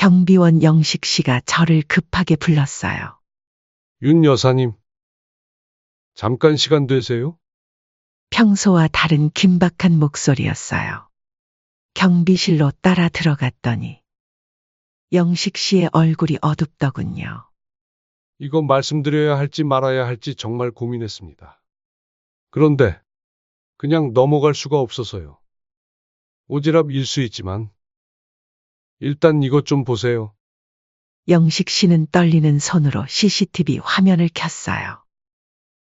경비원 영식 씨가 저를 급하게 불렀어요. 윤 여사님, 잠깐 시간 되세요? 평소와 다른 긴박한 목소리였어요. 경비실로 따라 들어갔더니 영식 씨의 얼굴이 어둡더군요. 이거 말씀드려야 할지 말아야 할지 정말 고민했습니다. 그런데 그냥 넘어갈 수가 없어서요. 오지랖일 수 있지만 일단 이것 좀 보세요. 영식 씨는 떨리는 손으로 CCTV 화면을 켰어요.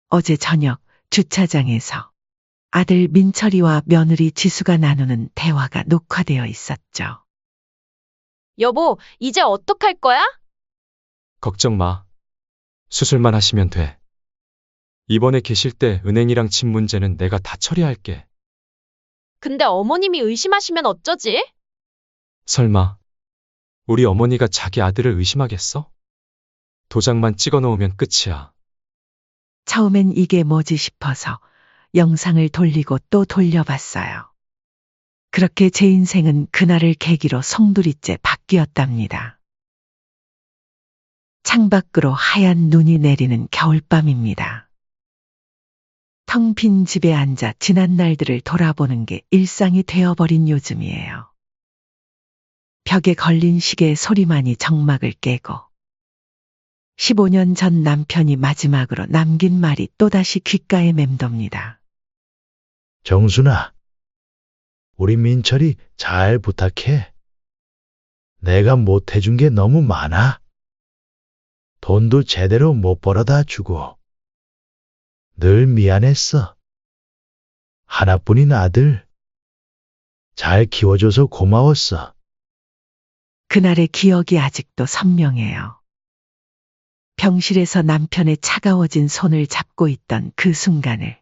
어제 저녁 주차장에서 아들 민철이와 며느리 지수가 나누는 대화가 녹화되어 있었죠. 여보, 이제 어떡할 거야? 걱정 마. 수술만 하시면 돼. 이번에 계실 때 은행이랑 집 문제는 내가 다 처리할게. 근데 어머님이 의심하시면 어쩌지? 설마 우리 어머니가 자기 아들을 의심하겠어? 도장만 찍어 놓으면 끝이야. 처음엔 이게 뭐지 싶어서 영상을 돌리고 또 돌려봤어요. 그렇게 제 인생은 그날을 계기로 송두리째 바뀌었답니다. 창밖으로 하얀 눈이 내리는 겨울밤입니다. 텅 빈 집에 앉아 지난 날들을 돌아보는 게 일상이 되어버린 요즘이에요. 벽에 걸린 시계의 소리만이 정막을 깨고 15년 전 남편이 마지막으로 남긴 말이 또다시 귓가에 맴돕니다. 정순아, 우리 민철이 잘 부탁해. 내가 못해준 게 너무 많아. 돈도 제대로 못 벌어다 주고. 늘 미안했어. 하나뿐인 아들. 잘 키워줘서 고마웠어. 그날의 기억이 아직도 선명해요. 병실에서 남편의 차가워진 손을 잡고 있던 그 순간을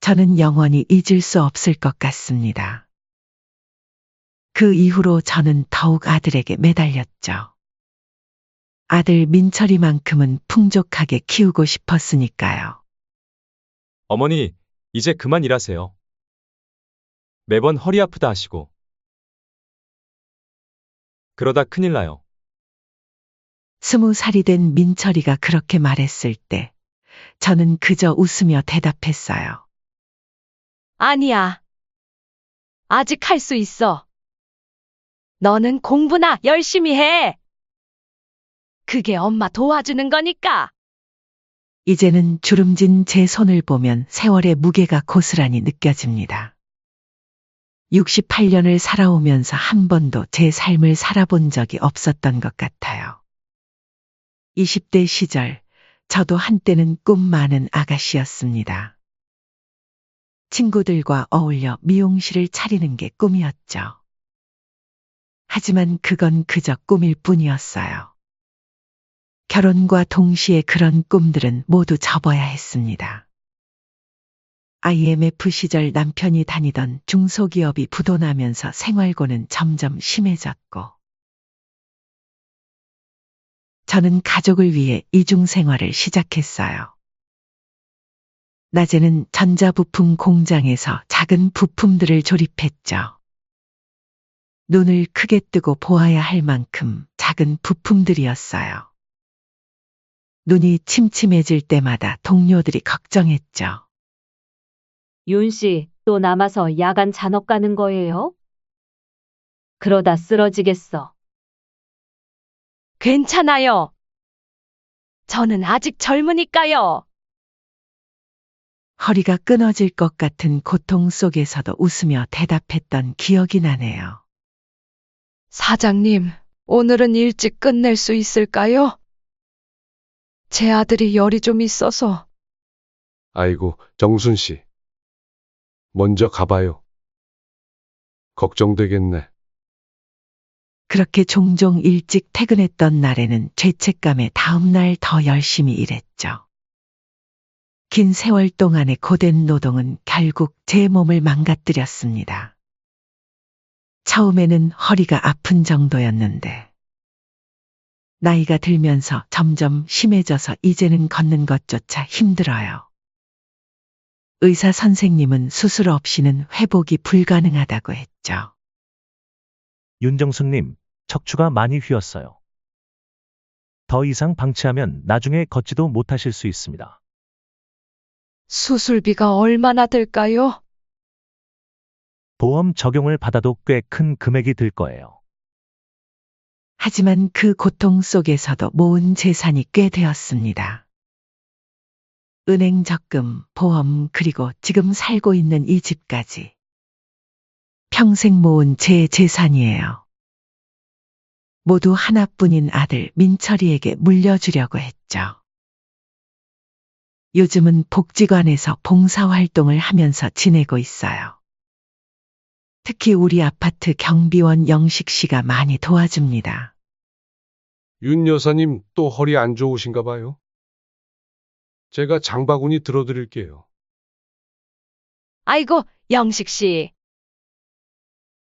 저는 영원히 잊을 수 없을 것 같습니다. 그 이후로 저는 더욱 아들에게 매달렸죠. 아들 민철이만큼은 풍족하게 키우고 싶었으니까요. 어머니, 이제 그만 일하세요. 매번 허리 아프다 하시고. 그러다 큰일 나요. 20살이 된 민철이가 그렇게 말했을 때 저는 그저 웃으며 대답했어요. 아니야. 아직 할 수 있어. 너는 공부나 열심히 해. 그게 엄마 도와주는 거니까. 이제는 주름진 제 손을 보면 세월의 무게가 고스란히 느껴집니다. 68년을 살아오면서 한 번도 제 삶을 살아본 적이 없었던 것 같아요. 20대 시절, 저도 한때는 꿈 많은 아가씨였습니다. 친구들과 어울려 미용실을 차리는 게 꿈이었죠. 하지만 그건 그저 꿈일 뿐이었어요. 결혼과 동시에 그런 꿈들은 모두 접어야 했습니다. IMF 시절 남편이 다니던 중소기업이 부도나면서 생활고는 점점 심해졌고 저는 가족을 위해 이중생활을 시작했어요. 낮에는 전자부품 공장에서 작은 부품들을 조립했죠. 눈을 크게 뜨고 보아야 할 만큼 작은 부품들이었어요. 눈이 침침해질 때마다 동료들이 걱정했죠. 윤 씨, 또 남아서 야간 잔업 가는 거예요? 그러다 쓰러지겠어. 괜찮아요. 저는 아직 젊으니까요. 허리가 끊어질 것 같은 고통 속에서도 웃으며 대답했던 기억이 나네요. 사장님, 오늘은 일찍 끝낼 수 있을까요? 제 아들이 열이 좀 있어서. 아이고, 정순 씨. 먼저 가봐요. 걱정되겠네. 그렇게 종종 일찍 퇴근했던 날에는 죄책감에 다음 날 더 열심히 일했죠. 긴 세월 동안의 고된 노동은 결국 제 몸을 망가뜨렸습니다. 처음에는 허리가 아픈 정도였는데 나이가 들면서 점점 심해져서 이제는 걷는 것조차 힘들어요. 의사 선생님은 수술 없이는 회복이 불가능하다고 했죠. 윤정숙님, 척추가 많이 휘었어요. 더 이상 방치하면 나중에 걷지도 못하실 수 있습니다. 수술비가 얼마나 들까요? 보험 적용을 받아도 꽤 큰 금액이 들 거예요. 하지만 그 고통 속에서도 모은 재산이 꽤 되었습니다. 은행 적금, 보험, 그리고 지금 살고 있는 이 집까지. 평생 모은 제 재산이에요. 모두 하나뿐인 아들 민철이에게 물려주려고 했죠. 요즘은 복지관에서 봉사활동을 하면서 지내고 있어요. 특히 우리 아파트 경비원 영식 씨가 많이 도와줍니다. 윤 여사님 또 허리 안 좋으신가 봐요? 제가 장바구니 들어드릴게요. 아이고, 영식 씨.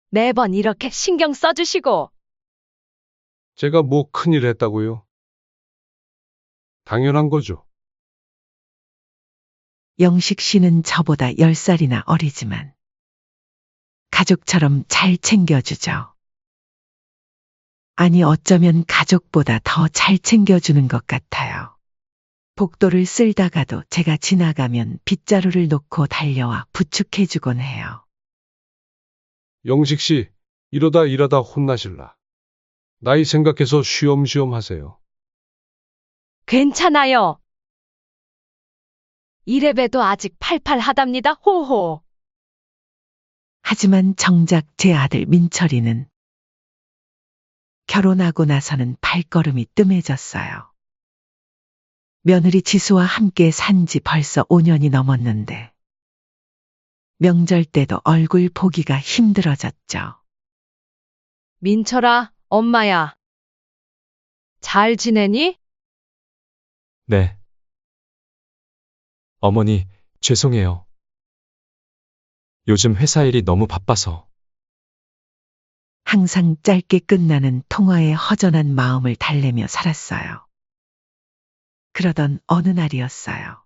매번 이렇게 신경 써주시고. 제가 뭐 큰일 했다고요? 당연한 거죠. 영식 씨는 저보다 10살이나 어리지만 가족처럼 잘 챙겨주죠. 아니 어쩌면 가족보다 더 잘 챙겨주는 것 같아요. 복도를 쓸다가도 제가 지나가면 빗자루를 놓고 달려와 부축해주곤 해요. 영식 씨, 이러다 일하다 혼나실라. 나이 생각해서 쉬엄쉬엄 하세요. 괜찮아요. 이래봬도 아직 팔팔하답니다. 호호. 하지만 정작 제 아들 민철이는 결혼하고 나서는 발걸음이 뜸해졌어요. 며느리 지수와 함께 산 지 벌써 5년이 넘었는데 명절 때도 얼굴 보기가 힘들어졌죠. 민철아, 엄마야. 잘 지내니? 네. 어머니, 죄송해요. 요즘 회사 일이 너무 바빠서. 항상 짧게 끝나는 통화에 허전한 마음을 달래며 살았어요. 그러던 어느 날이었어요.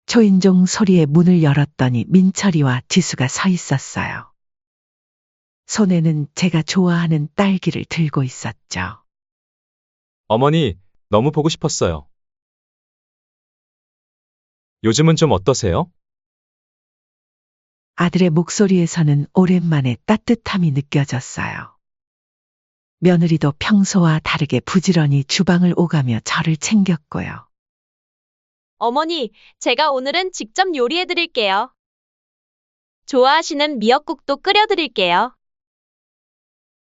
초인종 소리에 문을 열었더니 민철이와 지수가 서 있었어요. 손에는 제가 좋아하는 딸기를 들고 있었죠. 어머니, 너무 보고 싶었어요. 요즘은 좀 어떠세요? 아들의 목소리에서는 오랜만에 따뜻함이 느껴졌어요. 며느리도 평소와 다르게 부지런히 주방을 오가며 저를 챙겼고요. 어머니, 제가 오늘은 직접 요리해 드릴게요. 좋아하시는 미역국도 끓여 드릴게요.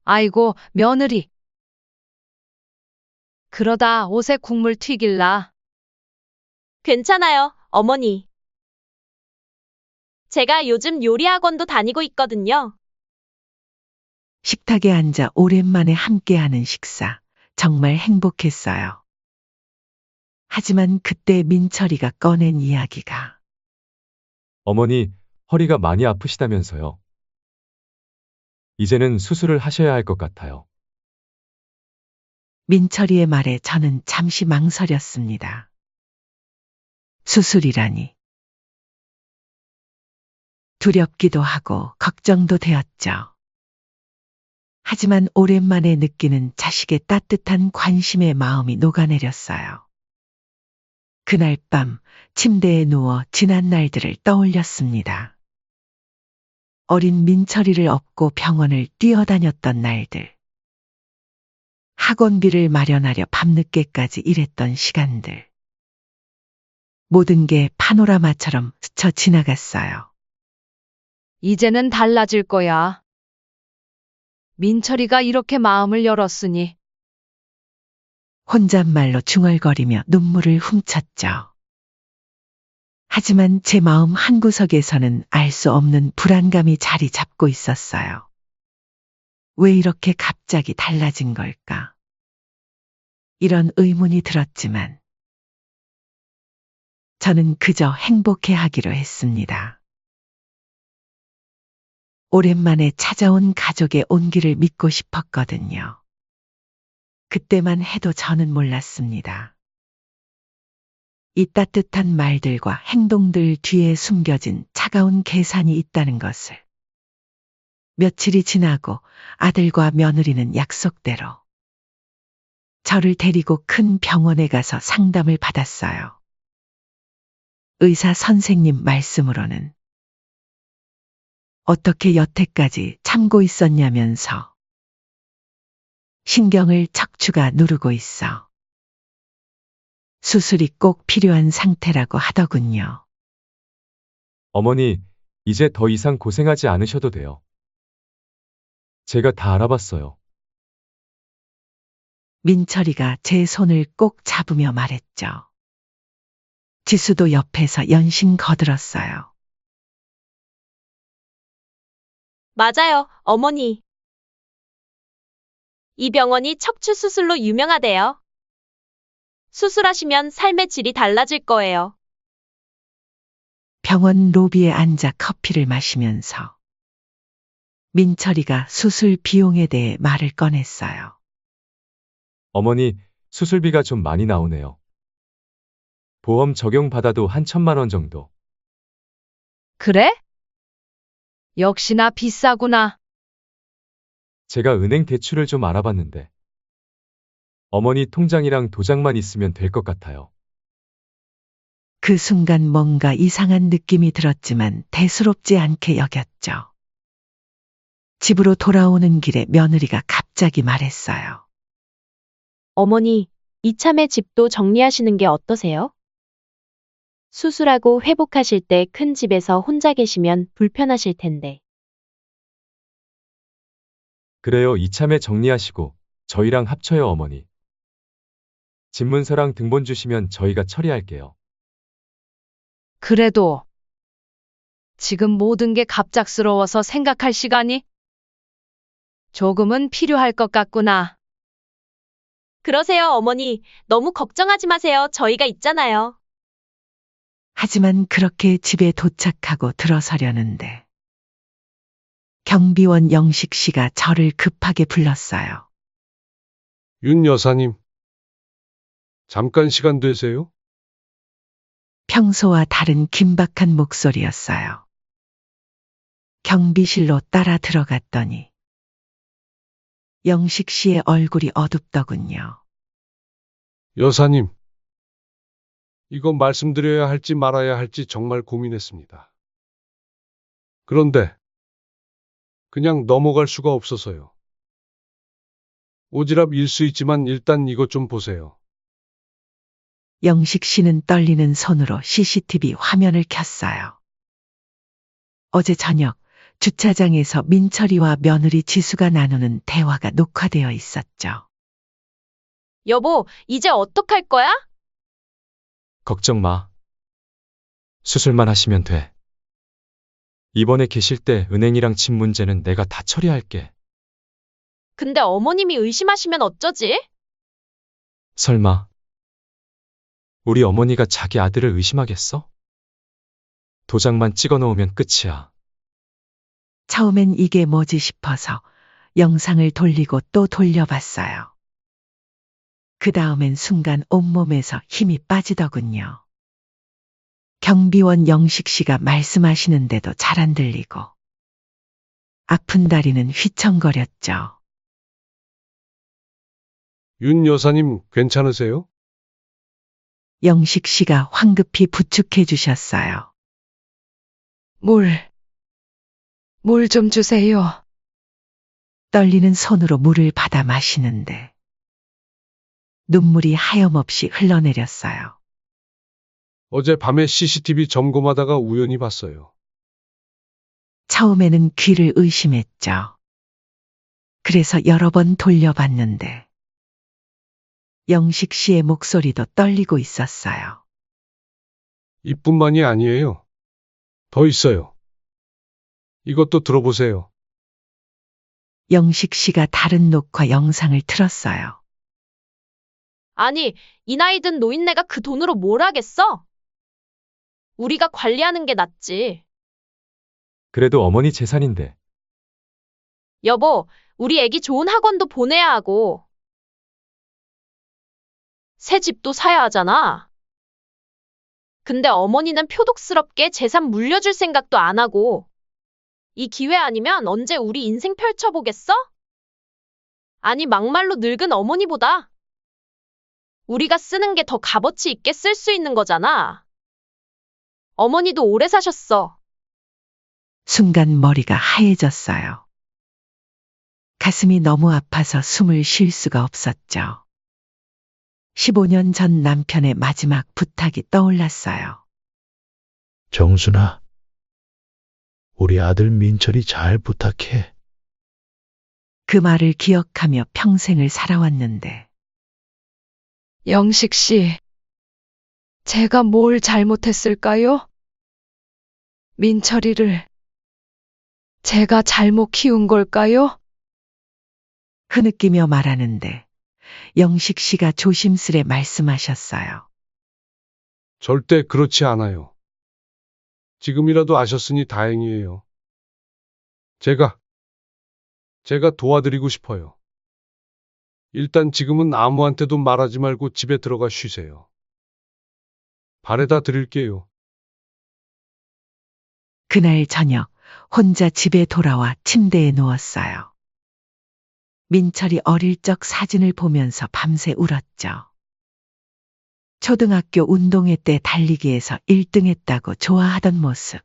아이고, 며느리. 그러다 옷에 국물 튀길라. 괜찮아요, 어머니. 제가 요즘 요리 학원도 다니고 있거든요. 식탁에 앉아 오랜만에 함께하는 식사. 정말 행복했어요. 하지만 그때 민철이가 꺼낸 이야기가 어머니, 허리가 많이 아프시다면서요. 이제는 수술을 하셔야 할 것 같아요. 민철이의 말에 저는 잠시 망설였습니다. 수술이라니. 두렵기도 하고 걱정도 되었죠. 하지만 오랜만에 느끼는 자식의 따뜻한 관심의 마음이 녹아내렸어요. 그날 밤 침대에 누워 지난 날들을 떠올렸습니다. 어린 민철이를 업고 병원을 뛰어다녔던 날들. 학원비를 마련하려 밤늦게까지 일했던 시간들. 모든 게 파노라마처럼 스쳐 지나갔어요. 이제는 달라질 거야. 민철이가 이렇게 마음을 열었으니. 혼잣말로 중얼거리며 눈물을 훔쳤죠. 하지만 제 마음 한구석에서는 알 수 없는 불안감이 자리 잡고 있었어요. 왜 이렇게 갑자기 달라진 걸까? 이런 의문이 들었지만 저는 그저 행복해 하기로 했습니다. 오랜만에 찾아온 가족의 온기를 믿고 싶었거든요. 그때만 해도 저는 몰랐습니다. 이 따뜻한 말들과 행동들 뒤에 숨겨진 차가운 계산이 있다는 것을. 며칠이 지나고 아들과 며느리는 약속대로 저를 데리고 큰 병원에 가서 상담을 받았어요. 의사 선생님 말씀으로는 어떻게 여태까지 참고 있었냐면서 신경을 척추가 누르고 있어 수술이 꼭 필요한 상태라고 하더군요. 어머니, 이제 더 이상 고생하지 않으셔도 돼요. 제가 다 알아봤어요. 민철이가 제 손을 꼭 잡으며 말했죠. 지수도 옆에서 연신 거들었어요. 맞아요, 어머니. 이 병원이 척추 수술로 유명하대요. 수술하시면 삶의 질이 달라질 거예요. 병원 로비에 앉아 커피를 마시면서 민철이가 수술 비용에 대해 말을 꺼냈어요. 어머니, 수술비가 좀 많이 나오네요. 보험 적용받아도 한 1,000만 원 정도. 그래? 역시나 비싸구나. 제가 은행 대출을 좀 알아봤는데 어머니 통장이랑 도장만 있으면 될 것 같아요. 그 순간 뭔가 이상한 느낌이 들었지만 대수롭지 않게 여겼죠. 집으로 돌아오는 길에 며느리가 갑자기 말했어요. 어머니, 이참에 집도 정리하시는 게 어떠세요? 수술하고 회복하실 때 큰 집에서 혼자 계시면 불편하실 텐데. 그래요, 이참에 정리하시고 저희랑 합쳐요, 어머니. 집문서랑 등본 주시면 저희가 처리할게요. 그래도 지금 모든 게 갑작스러워서 생각할 시간이 조금은 필요할 것 같구나. 그러세요, 어머니. 너무 걱정하지 마세요. 저희가 있잖아요. 하지만 그렇게 집에 도착하고 들어서려는데 경비원 영식 씨가 저를 급하게 불렀어요. 윤 여사님, 잠깐 시간 되세요? 평소와 다른 긴박한 목소리였어요. 경비실로 따라 들어갔더니 영식 씨의 얼굴이 어둡더군요. 여사님, 이거 말씀드려야 할지 말아야 할지 정말 고민했습니다. 그런데 그냥 넘어갈 수가 없어서요. 오지랖일 수 있지만 일단 이것 좀 보세요. 영식 씨는 떨리는 손으로 CCTV 화면을 켰어요. 어제 저녁 주차장에서 민철이와 며느리 지수가 나누는 대화가 녹화되어 있었죠. 여보, 이제 어떡할 거야? 걱정 마. 수술만 하시면 돼. 입원해 계실 때 은행이랑 집 문제는 내가 다 처리할게. 근데 어머님이 의심하시면 어쩌지? 설마 우리 어머니가 자기 아들을 의심하겠어? 도장만 찍어 놓으면 끝이야. 처음엔 이게 뭐지 싶어서 영상을 돌리고 또 돌려봤어요. 그 다음엔 순간 온몸에서 힘이 빠지더군요. 경비원 영식 씨가 말씀하시는데도 잘 안 들리고 아픈 다리는 휘청거렸죠. 윤 여사님 괜찮으세요? 영식 씨가 황급히 부축해 주셨어요. 물 좀 주세요. 떨리는 손으로 물을 받아 마시는데 눈물이 하염없이 흘러내렸어요. 어제 밤에 CCTV 점검하다가 우연히 봤어요. 처음에는 귀를 의심했죠. 그래서 여러 번 돌려봤는데 영식 씨의 목소리도 떨리고 있었어요. 이뿐만이 아니에요. 더 있어요. 이것도 들어보세요. 영식 씨가 다른 녹화 영상을 틀었어요. 아니, 이 나이 든 노인네가 그 돈으로 뭘 하겠어? 우리가 관리하는 게 낫지. 그래도 어머니 재산인데. 여보, 우리 애기 좋은 학원도 보내야 하고, 새 집도 사야 하잖아. 근데 어머니는 표독스럽게 재산 물려줄 생각도 안 하고, 이 기회 아니면 언제 우리 인생 펼쳐보겠어? 아니, 막말로 늙은 어머니보다 우리가 쓰는 게 더 값어치 있게 쓸 수 있는 거잖아. 어머니도 오래 사셨어. 순간 머리가 하얘졌어요. 가슴이 너무 아파서 숨을 쉴 수가 없었죠. 15년 전 남편의 마지막 부탁이 떠올랐어요. 정순아, 우리 아들 민철이 잘 부탁해. 그 말을 기억하며 평생을 살아왔는데 영식 씨, 제가 뭘 잘못했을까요? 민철이를 제가 잘못 키운 걸까요? 흐느끼며 말하는데 영식 씨가 조심스레 말씀하셨어요. 절대 그렇지 않아요. 지금이라도 아셨으니 다행이에요. 제가 도와드리고 싶어요. 일단 지금은 아무한테도 말하지 말고 집에 들어가 쉬세요. 바래다 드릴게요. 그날 저녁 혼자 집에 돌아와 침대에 누웠어요. 민철이 어릴 적 사진을 보면서 밤새 울었죠. 초등학교 운동회 때 달리기에서 1등했다고 좋아하던 모습.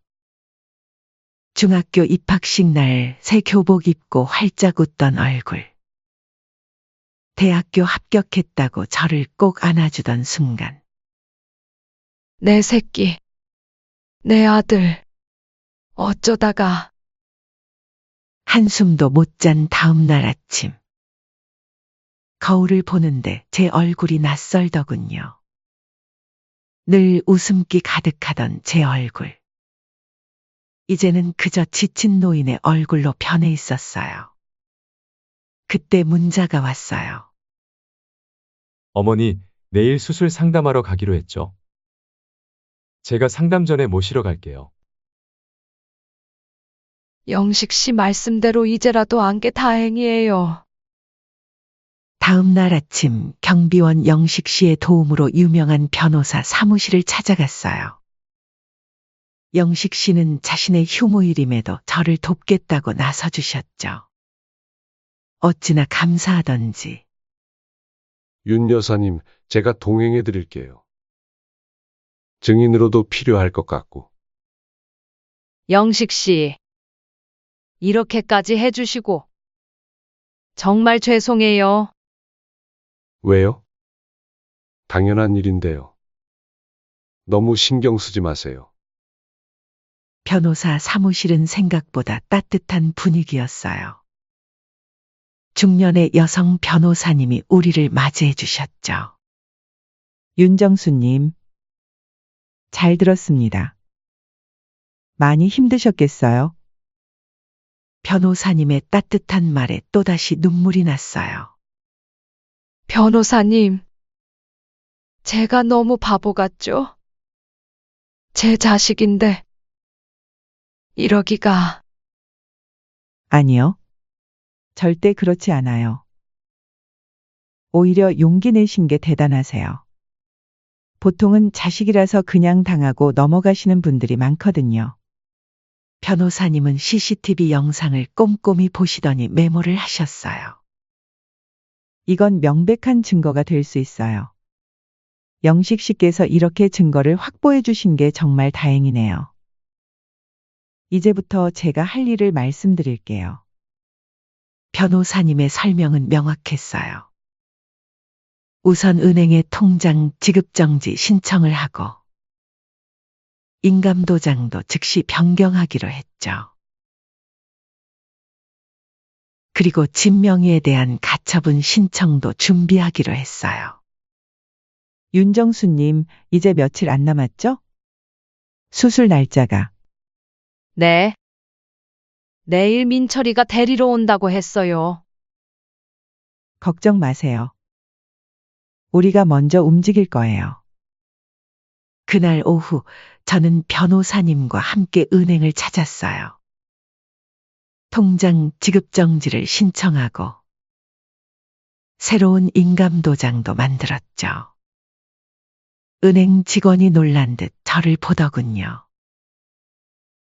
중학교 입학식 날 새 교복 입고 활짝 웃던 얼굴. 대학교 합격했다고 저를 꼭 안아주던 순간. 내 새끼, 내 아들, 어쩌다가 한숨도 못 잔 다음 날 아침. 거울을 보는데 제 얼굴이 낯설더군요. 늘 웃음기 가득하던 제 얼굴. 이제는 그저 지친 노인의 얼굴로 변해 있었어요. 그때 문자가 왔어요. 어머니, 내일 수술 상담하러 가기로 했죠. 제가 상담 전에 모시러 갈게요. 영식 씨 말씀대로 이제라도 안 게 다행이에요. 다음 날 아침 경비원 영식 씨의 도움으로 유명한 변호사 사무실을 찾아갔어요. 영식 씨는 자신의 휴무일임에도 저를 돕겠다고 나서주셨죠. 어찌나 감사하던지. 윤 여사님, 제가 동행해 드릴게요. 증인으로도 필요할 것 같고. 영식 씨, 이렇게까지 해주시고 정말 죄송해요. 왜요? 당연한 일인데요. 너무 신경 쓰지 마세요. 변호사 사무실은 생각보다 따뜻한 분위기였어요. 중년의 여성 변호사님이 우리를 맞이해 주셨죠. 윤정수님, 잘 들었습니다. 많이 힘드셨겠어요? 변호사님의 따뜻한 말에 또다시 눈물이 났어요. 변호사님, 제가 너무 바보 같죠? 제 자식인데 이러기가. 아니요. 절대 그렇지 않아요. 오히려 용기 내신 게 대단하세요. 보통은 자식이라서 그냥 당하고 넘어가시는 분들이 많거든요. 변호사님은 CCTV 영상을 꼼꼼히 보시더니 메모를 하셨어요. 이건 명백한 증거가 될 수 있어요. 영식 씨께서 이렇게 증거를 확보해 주신 게 정말 다행이네요. 이제부터 제가 할 일을 말씀드릴게요. 변호사님의 설명은 명확했어요. 우선 은행에 통장 지급정지 신청을 하고 인감도장도 즉시 변경하기로 했죠. 그리고 집 명의에 대한 가처분 신청도 준비하기로 했어요. 윤정수님, 이제 며칠 안 남았죠? 수술 날짜가. 네. 내일 민철이가 데리러 온다고 했어요. 걱정 마세요. 우리가 먼저 움직일 거예요. 그날 오후 저는 변호사님과 함께 은행을 찾았어요. 통장 지급정지를 신청하고 새로운 인감도장도 만들었죠. 은행 직원이 놀란 듯 저를 보더군요.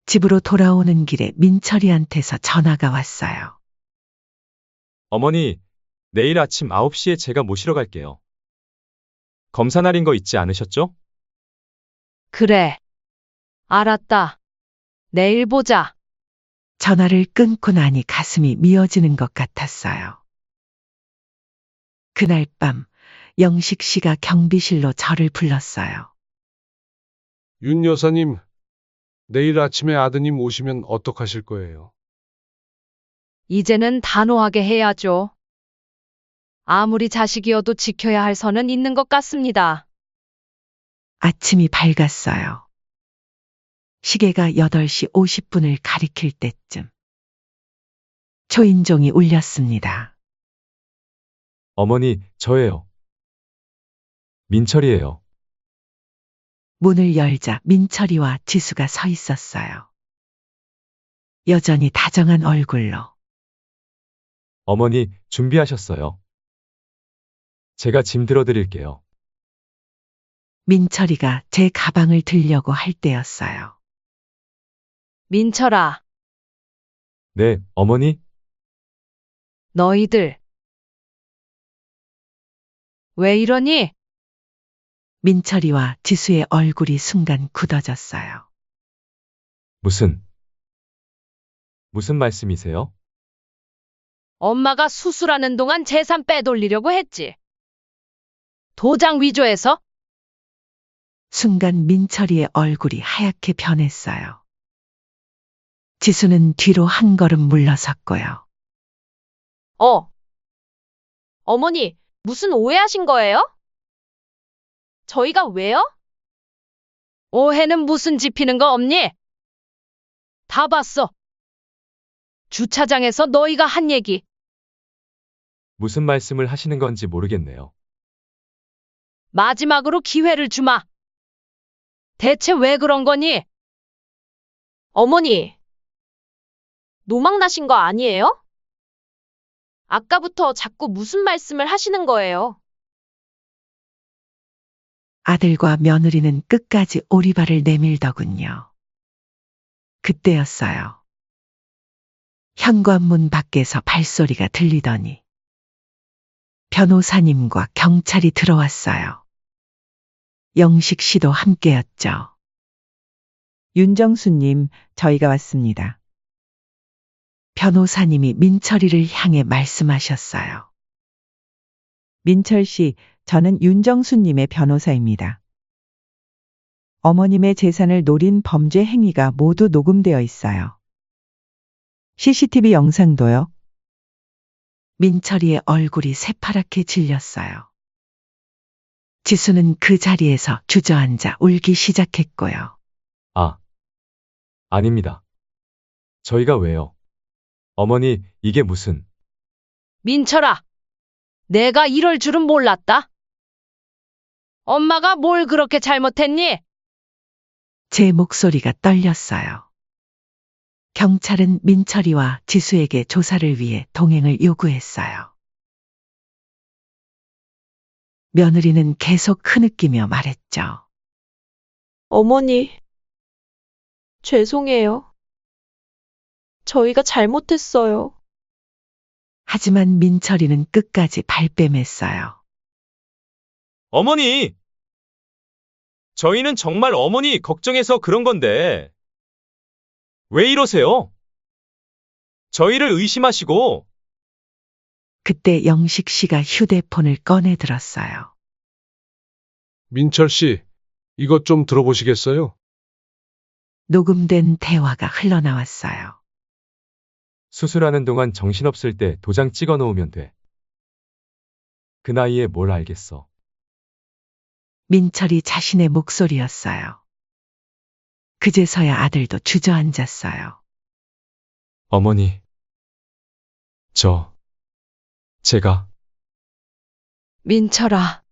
집으로 돌아오는 길에 민철이한테서 전화가 왔어요. 어머니, 내일 아침 9시에 제가 모시러 갈게요. 검사 날인 거 잊지 않으셨죠? 그래. 알았다. 내일 보자. 전화를 끊고 나니 가슴이 미어지는 것 같았어요. 그날 밤 영식 씨가 경비실로 저를 불렀어요. 윤 여사님, 내일 아침에 아드님 오시면 어떡하실 거예요? 이제는 단호하게 해야죠. 아무리 자식이어도 지켜야 할 선은 있는 것 같습니다. 아침이 밝았어요. 시계가 8시 50분을 가리킬 때쯤 초인종이 울렸습니다. 어머니, 저예요. 민철이에요. 문을 열자 민철이와 지수가 서 있었어요. 여전히 다정한 얼굴로. 어머니, 준비하셨어요. 제가 짐 들어드릴게요. 민철이가 제 가방을 들려고 할 때였어요. 민철아, 네, 어머니? 너희들. 왜 이러니? 민철이와 지수의 얼굴이 순간 굳어졌어요. 무슨 말씀이세요? 엄마가 수술하는 동안 재산 빼돌리려고 했지. 도장 위조해서? 순간 민철이의 얼굴이 하얗게 변했어요. 지수는 뒤로 한 걸음 물러섰고요. 어머니, 무슨 오해하신 거예요? 저희가 왜요? 오해는 무슨 짚히는 거 없니? 다 봤어. 주차장에서 너희가 한 얘기. 무슨 말씀을 하시는 건지 모르겠네요. 마지막으로 기회를 주마. 대체 왜 그런 거니? 어머니, 노망 나신 거 아니에요? 아까부터 자꾸 무슨 말씀을 하시는 거예요? 아들과 며느리는 끝까지 오리발을 내밀더군요. 그때였어요. 현관문 밖에서 발소리가 들리더니 변호사님과 경찰이 들어왔어요. 영식 씨도 함께였죠. 윤정수님, 저희가 왔습니다. 변호사님이 민철이를 향해 말씀하셨어요. 민철 씨, 저는 윤정수님의 변호사입니다. 어머님의 재산을 노린 범죄 행위가 모두 녹음되어 있어요. CCTV 영상도요. 민철이의 얼굴이 새파랗게 질렸어요. 지수는 그 자리에서 주저앉아 울기 시작했고요. 아닙니다. 저희가 왜요? 어머니, 이게 무슨... 민철아, 내가 이럴 줄은 몰랐다. 엄마가 뭘 그렇게 잘못했니? 제 목소리가 떨렸어요. 경찰은 민철이와 지수에게 조사를 위해 동행을 요구했어요. 며느리는 계속 흐느끼며 말했죠. 어머니, 죄송해요. 저희가 잘못했어요. 하지만 민철이는 끝까지 발뺌했어요. 어머니! 저희는 정말 어머니 걱정해서 그런 건데 왜 이러세요? 저희를 의심하시고... 그때 영식 씨가 휴대폰을 꺼내 들었어요. 민철 씨, 이것 좀 들어보시겠어요? 녹음된 대화가 흘러나왔어요. 수술하는 동안 정신없을 때 도장 찍어 놓으면 돼. 그 나이에 뭘 알겠어. 민철이 자신의 목소리였어요. 그제서야 아들도 주저앉았어요. 어머니, 제가... 민철아.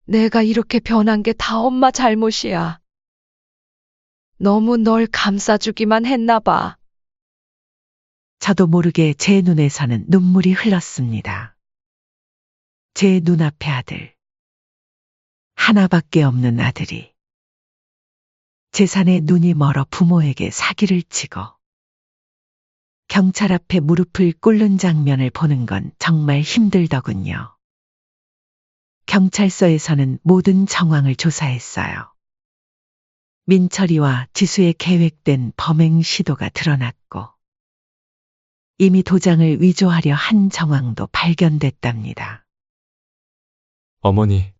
내가 이렇게 변한 게 다 엄마 잘못이야. 너무 널 감싸주기만 했나 봐. 저도 모르게 제 눈에서는 눈물이 흘렀습니다. 제 눈앞의 아들. 하나밖에 없는 아들이 재산에 눈이 멀어 부모에게 사기를 치고 경찰 앞에 무릎을 꿇는 장면을 보는 건 정말 힘들더군요. 경찰서에서는 모든 정황을 조사했어요. 민철이와 지수의 계획된 범행 시도가 드러났고 이미 도장을 위조하려 한 정황도 발견됐답니다. 어머니,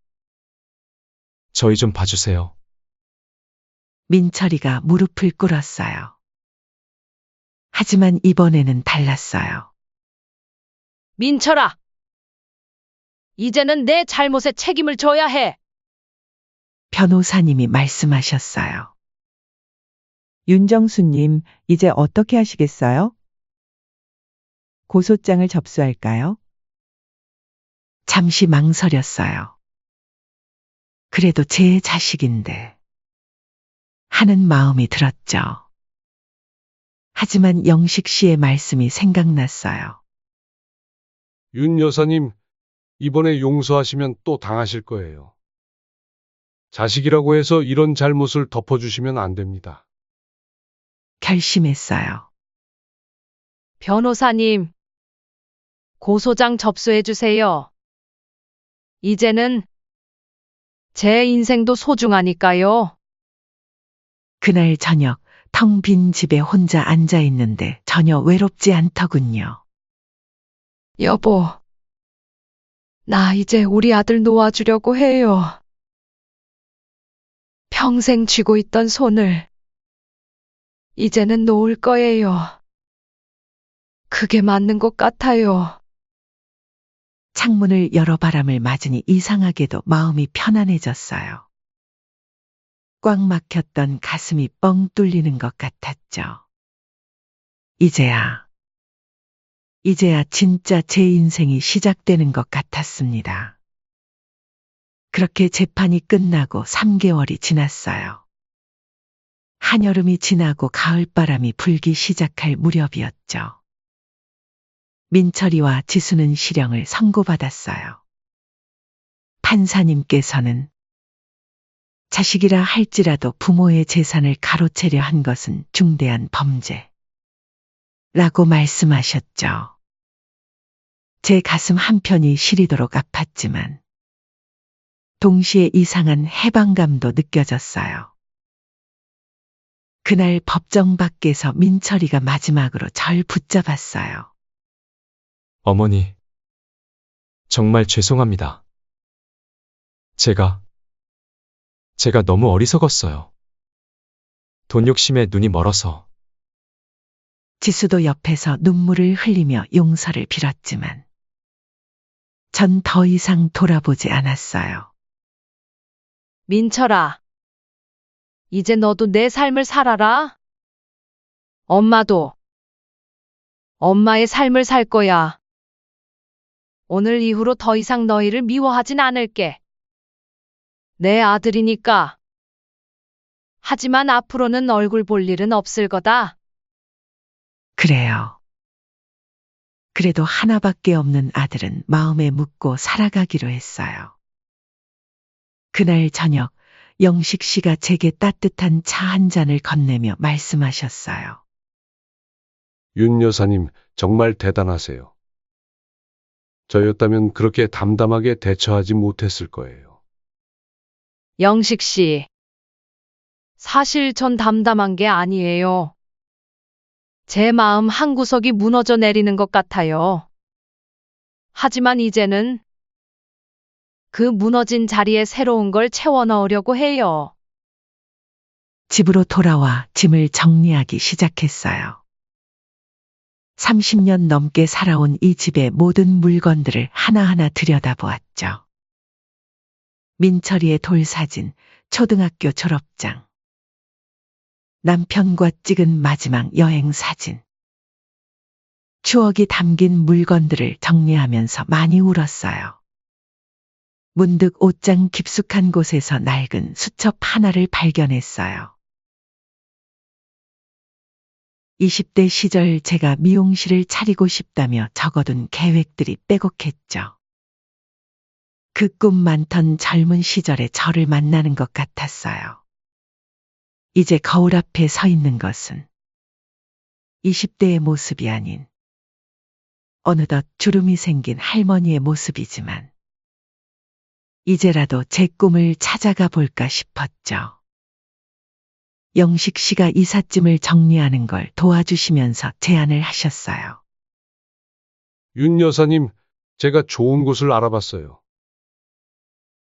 저희 좀 봐주세요. 민철이가 무릎을 꿇었어요. 하지만 이번에는 달랐어요. 민철아! 이제는 내 잘못에 책임을 져야 해. 변호사님이 말씀하셨어요. 윤정수님, 이제 어떻게 하시겠어요? 고소장을 접수할까요? 잠시 망설였어요. 그래도 제 자식인데 하는 마음이 들었죠. 하지만 영식 씨의 말씀이 생각났어요. 윤 여사님, 이번에 용서하시면 또 당하실 거예요. 자식이라고 해서 이런 잘못을 덮어주시면 안 됩니다. 결심했어요. 변호사님, 고소장 접수해 주세요. 이제는 제 인생도 소중하니까요. 그날 저녁 텅 빈 집에 혼자 앉아 있는데 전혀 외롭지 않더군요. 여보, 나 이제 우리 아들 놓아주려고 해요. 평생 쥐고 있던 손을 이제는 놓을 거예요. 그게 맞는 것 같아요. 창문을 열어 바람을 맞으니 이상하게도 마음이 편안해졌어요. 꽉 막혔던 가슴이 뻥 뚫리는 것 같았죠. 이제야 진짜 제 인생이 시작되는 것 같았습니다. 그렇게 재판이 끝나고 3개월이 지났어요. 한여름이 지나고 가을바람이 불기 시작할 무렵이었죠. 민철이와 지수는 실형을 선고받았어요. 판사님께서는 자식이라 할지라도 부모의 재산을 가로채려 한 것은 중대한 범죄 라고 말씀하셨죠. 제 가슴 한편이 시리도록 아팠지만 동시에 이상한 해방감도 느껴졌어요. 그날 법정 밖에서 민철이가 마지막으로 절 붙잡았어요. 어머니, 정말 죄송합니다. 제가 너무 어리석었어요. 돈 욕심에 눈이 멀어서. 지수도 옆에서 눈물을 흘리며 용서를 빌었지만 전 더 이상 돌아보지 않았어요. 민철아, 이제 너도 내 삶을 살아라. 엄마도 엄마의 삶을 살 거야. 오늘 이후로 더 이상 너희를 미워하진 않을게. 내 아들이니까. 하지만 앞으로는 얼굴 볼 일은 없을 거다. 그래요. 그래도 하나밖에 없는 아들은 마음에 묻고 살아가기로 했어요. 그날 저녁 영식 씨가 제게 따뜻한 차 한 잔을 건네며 말씀하셨어요. 윤 여사님, 정말 대단하세요. 저였다면 그렇게 담담하게 대처하지 못했을 거예요. 영식 씨. 사실 전 담담한 게 아니에요. 제 마음 한구석이 무너져 내리는 것 같아요. 하지만 이제는 그 무너진 자리에 새로운 걸 채워 넣으려고 해요. 집으로 돌아와 짐을 정리하기 시작했어요. 30년 넘게 살아온 이 집의 모든 물건들을 하나하나 들여다보았죠. 민철이의 돌사진, 초등학교 졸업장, 남편과 찍은 마지막 여행 사진. 추억이 담긴 물건들을 정리하면서 많이 울었어요. 문득 옷장 깊숙한 곳에서 낡은 수첩 하나를 발견했어요. 20대 시절 제가 미용실을 차리고 싶다며 적어둔 계획들이 빼곡했죠. 그 꿈 많던 젊은 시절의 저를 만나는 것 같았어요. 이제 거울 앞에 서 있는 것은 20대의 모습이 아닌 어느덧 주름이 생긴 할머니의 모습이지만 이제라도 제 꿈을 찾아가 볼까 싶었죠. 영식 씨가 이삿짐을 정리하는 걸 도와주시면서 제안을 하셨어요. 윤 여사님, 제가 좋은 곳을 알아봤어요.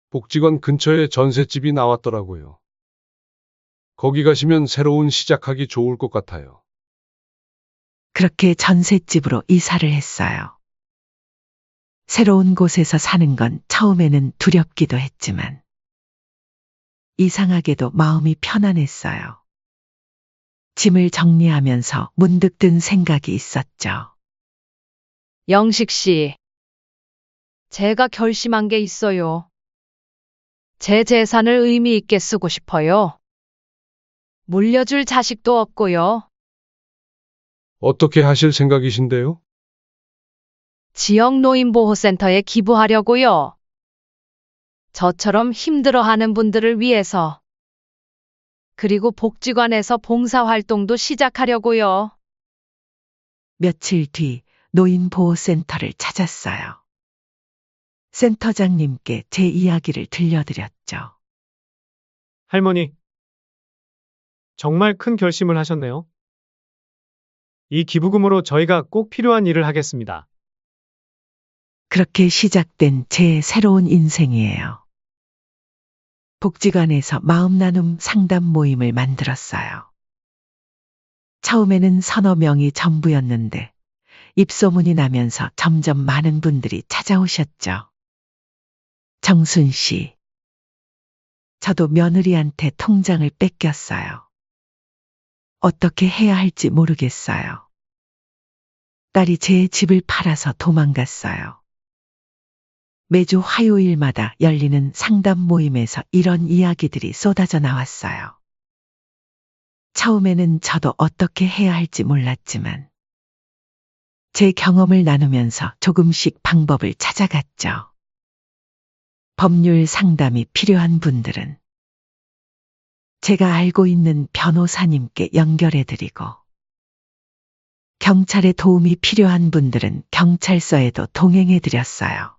복지관 근처에 전셋집이 나왔더라고요. 거기 가시면 새로운 시작하기 좋을 것 같아요. 그렇게 전셋집으로 이사를 했어요. 새로운 곳에서 사는 건 처음에는 두렵기도 했지만 이상하게도 마음이 편안했어요. 짐을 정리하면서 문득 든 생각이 있었죠. 영식 씨, 제가 결심한 게 있어요. 제 재산을 의미 있게 쓰고 싶어요. 물려줄 자식도 없고요. 어떻게 하실 생각이신데요? 지역 노인보호센터에 기부하려고요. 저처럼 힘들어하는 분들을 위해서. 그리고 복지관에서 봉사활동도 시작하려고요. 며칠 뒤 노인보호센터를 찾았어요. 센터장님께 제 이야기를 들려드렸죠. 할머니, 정말 큰 결심을 하셨네요. 이 기부금으로 저희가 꼭 필요한 일을 하겠습니다. 그렇게 시작된 제 새로운 인생이에요. 복지관에서 마음 나눔 상담 모임을 만들었어요. 처음에는 서너 명이 전부였는데 입소문이 나면서 점점 많은 분들이 찾아오셨죠. 정순 씨. 저도 며느리한테 통장을 뺏겼어요. 어떻게 해야 할지 모르겠어요. 딸이 제 집을 팔아서 도망갔어요. 매주 화요일마다 열리는 상담 모임에서 이런 이야기들이 쏟아져 나왔어요. 처음에는 저도 어떻게 해야 할지 몰랐지만 제 경험을 나누면서 조금씩 방법을 찾아갔죠. 법률 상담이 필요한 분들은 제가 알고 있는 변호사님께 연결해드리고 경찰에 도움이 필요한 분들은 경찰서에도 동행해드렸어요.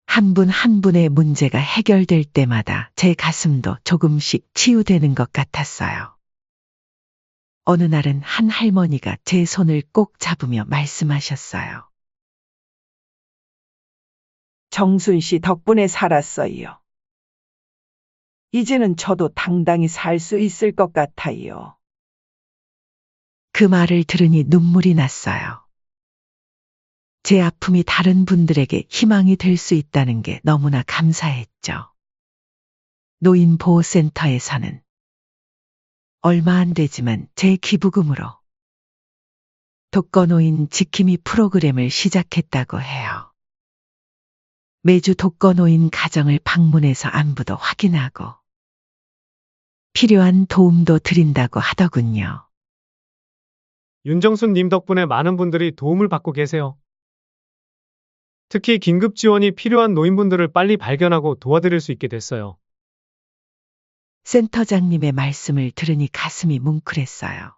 한 분 한 분의 문제가 해결될 때마다 제 가슴도 조금씩 치유되는 것 같았어요. 어느 날은 한 할머니가 제 손을 꼭 잡으며 말씀하셨어요. 정순 씨 덕분에 살았어요. 이제는 저도 당당히 살 수 있을 것 같아요. 그 말을 들으니 눈물이 났어요. 제 아픔이 다른 분들에게 희망이 될 수 있다는 게 너무나 감사했죠. 노인보호센터에서는 얼마 안 되지만 제 기부금으로 독거노인 지킴이 프로그램을 시작했다고 해요. 매주 독거노인 가정을 방문해서 안부도 확인하고 필요한 도움도 드린다고 하더군요. 윤정순 님 덕분에 많은 분들이 도움을 받고 계세요. 특히 긴급 지원이 필요한 노인분들을 빨리 발견하고 도와드릴 수 있게 됐어요. 센터장님의 말씀을 들으니 가슴이 뭉클했어요.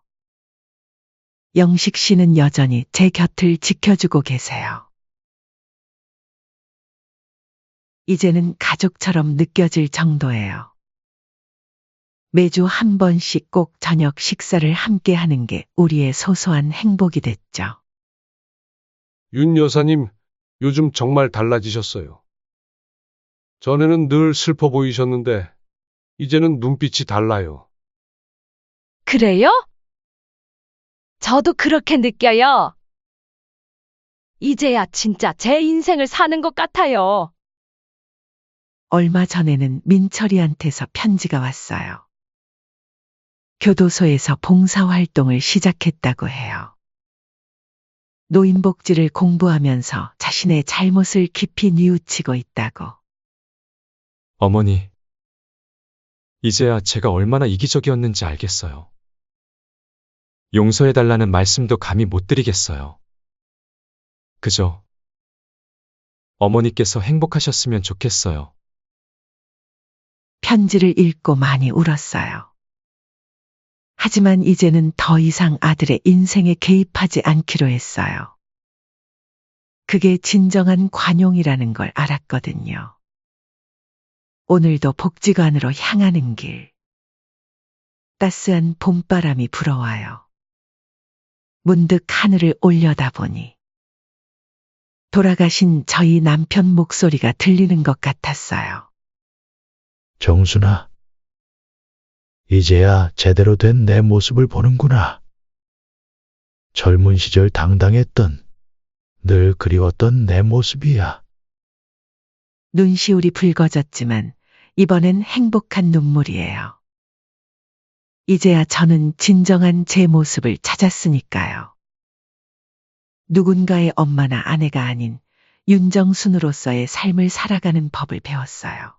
영식 씨는 여전히 제 곁을 지켜주고 계세요. 이제는 가족처럼 느껴질 정도예요. 매주 한 번씩 꼭 저녁 식사를 함께 하는 게 우리의 소소한 행복이 됐죠. 윤 여사님, 요즘 정말 달라지셨어요. 전에는 늘 슬퍼 보이셨는데 이제는 눈빛이 달라요. 그래요? 저도 그렇게 느껴요. 이제야 진짜 제 인생을 사는 것 같아요. 얼마 전에는 민철이한테서 편지가 왔어요. 교도소에서 봉사활동을 시작했다고 해요. 노인복지를 공부하면서 자신의 잘못을 깊이 뉘우치고 있다고. 어머니, 이제야 제가 얼마나 이기적이었는지 알겠어요. 용서해달라는 말씀도 감히 못 드리겠어요. 그저 어머니께서 행복하셨으면 좋겠어요. 편지를 읽고 많이 울었어요. 하지만 이제는 더 이상 아들의 인생에 개입하지 않기로 했어요. 그게 진정한 관용이라는 걸 알았거든요. 오늘도 복지관으로 향하는 길. 따스한 봄바람이 불어와요. 문득 하늘을 올려다보니 돌아가신 저희 남편 목소리가 들리는 것 같았어요. 정순아, 이제야 제대로 된 내 모습을 보는구나. 젊은 시절 당당했던, 늘 그리웠던 내 모습이야. 눈시울이 붉어졌지만 이번엔 행복한 눈물이에요. 이제야 저는 진정한 제 모습을 찾았으니까요. 누군가의 엄마나 아내가 아닌 윤정순으로서의 삶을 살아가는 법을 배웠어요.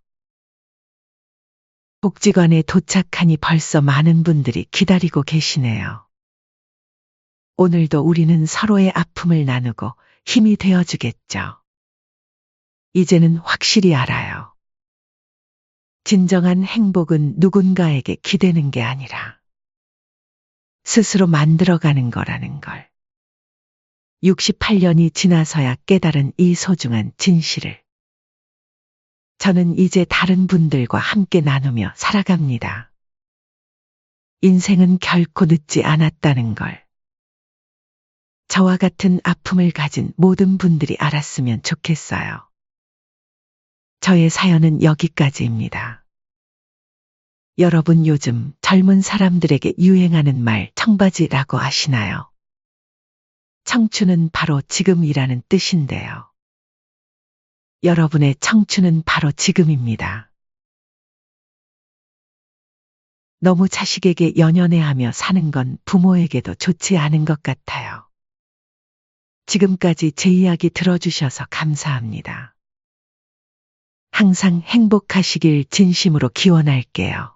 복지관에 도착하니 벌써 많은 분들이 기다리고 계시네요. 오늘도 우리는 서로의 아픔을 나누고 힘이 되어주겠죠. 이제는 확실히 알아요. 진정한 행복은 누군가에게 기대는 게 아니라 스스로 만들어가는 거라는 걸. 68년이 지나서야 깨달은 이 소중한 진실을. 저는 이제 다른 분들과 함께 나누며 살아갑니다. 인생은 결코 늦지 않았다는 걸. 저와 같은 아픔을 가진 모든 분들이 알았으면 좋겠어요. 저의 사연은 여기까지입니다. 여러분 요즘 젊은 사람들에게 유행하는 말 청바지라고 아시나요? 청춘은 바로 지금이라는 뜻인데요. 여러분의 청춘은 바로 지금입니다. 너무 자식에게 연연해하며 사는 건 부모에게도 좋지 않은 것 같아요. 지금까지 제 이야기 들어주셔서 감사합니다. 항상 행복하시길 진심으로 기원할게요.